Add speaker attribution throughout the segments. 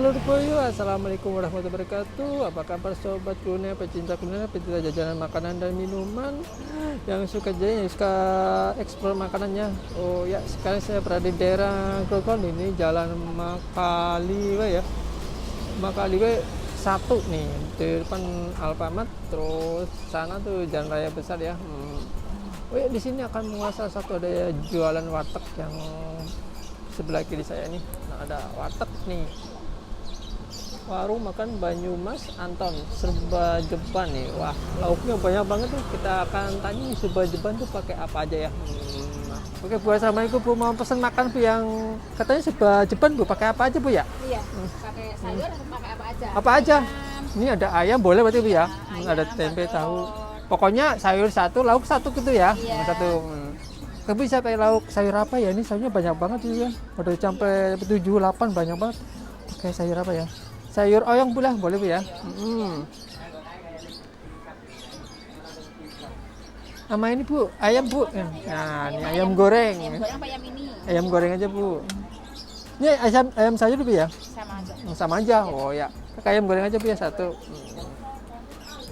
Speaker 1: Dulur Boyo, assalamualaikum warahmatullahi wabarakatuh. Apa kabar sobat kuliner, pecinta jajanan makanan dan minuman yang suka eksplor makanannya. Oh ya, sekarang saya berada di daerah Grogol ini, Jalan Makaliwe ya. Makaliwe 1 nih, di depan Alfamart. Terus sana tuh jalan raya besar ya. Oh ya, di sini akan menguasai satu ada jualan warteg yang sebelah kiri saya nih. Nah, ada warteg nih. Warung makan Banyumas Anton serba jeban nih. Wah, lauknya banyak banget tuh. Kita akan tanya nih, serba jeban tuh pakai apa aja ya. Oke Bu, assalamualaikum Bu, mau pesan makan Bu yang katanya serba jeban Bu, pakai apa aja Bu ya?
Speaker 2: Iya, pakai sayur atau pakai apa aja?
Speaker 1: Apa aja? Ini ada ayam boleh berarti Bu ya?
Speaker 2: Ayam,
Speaker 1: Ada tempe,
Speaker 2: telur.
Speaker 1: tahu. Pokoknya sayur 1, lauk 1 gitu ya.
Speaker 2: Iya.
Speaker 1: 1. Tapi bisa pakai lauk sayur apa ya? Ini sayurnya banyak banget tuh ya. Udah sampai 7, 8 banyak banget. Pakai sayur apa ya? Sayur oyong pula boleh Bu ya? Sama ini Bu, ayam Bu. Nah, ini ayam goreng.
Speaker 2: Ayam goreng apa ayam ini?
Speaker 1: Ayam goreng aja Bu. Ini ayam sayur Bu ya?
Speaker 2: Sama aja.
Speaker 1: Sama aja. Oh ya. Pakai ayam goreng aja Bu ya 1.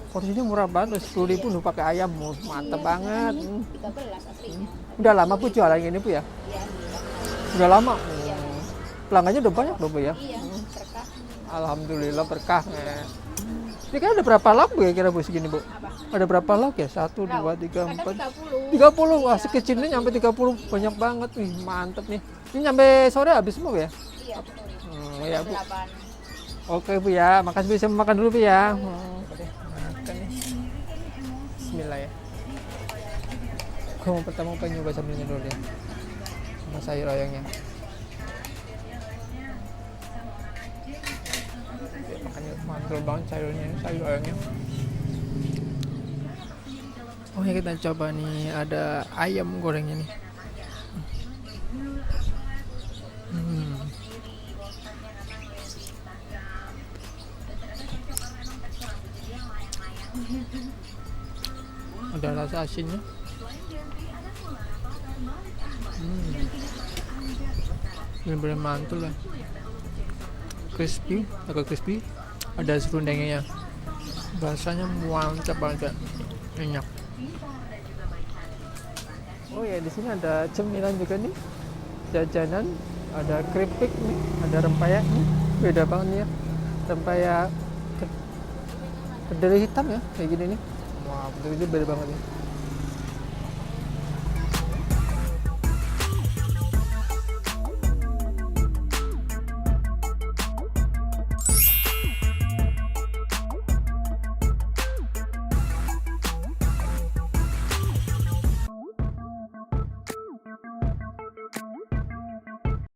Speaker 1: Porsinya murah banget, 10.000 lu pakai ayam. Mantep banget.
Speaker 2: 13 aslinya.
Speaker 1: Udah lama Bu jualan ini Bu ya?
Speaker 2: Iya.
Speaker 1: Udah lama.
Speaker 2: Iya.
Speaker 1: Pelanggannya udah banyak loh Bu ya?
Speaker 2: Iya, berkah.
Speaker 1: Alhamdulillah berkah. Ini kan ada berapa lauk Bu ya kira Bu segini Bu?
Speaker 2: Apa?
Speaker 1: Ada berapa lauk ya? 1, 2, 3, 4,
Speaker 2: Kadang 30.
Speaker 1: 30. Wah, sekecil ini sampai 30. Banyak banget. Wih, mantep nih. Ini sampai sore habis semua Bu ya?
Speaker 2: Iya, betul.
Speaker 1: Ya Bu.
Speaker 2: 8.
Speaker 1: Oke Bu ya, makasih bisa makan dulu Bu ya. Makan nih. Bismillah ya. Gue mau pertama pengen nyoba sambilnya dulu deh. Sama sayur oyongnya. Makannya mantul banget sayurnya, sayur oyongnya. Oh ya, kita coba nih, ada ayam gorengnya nih. Ada rasa asinnya. Bener-bener mantul lah. Crispy, agak crispy. Ada serundengnya ya. Rasanya mantap banget, enak. Oh ya, di sini ada cemilan juga nih, jajanan, ada keripik nih, ada rempeyek nih, beda banget nih ya, rempeyek kedelai hitam ya, kayak gini nih. Wah, betul-betul beda banget nih.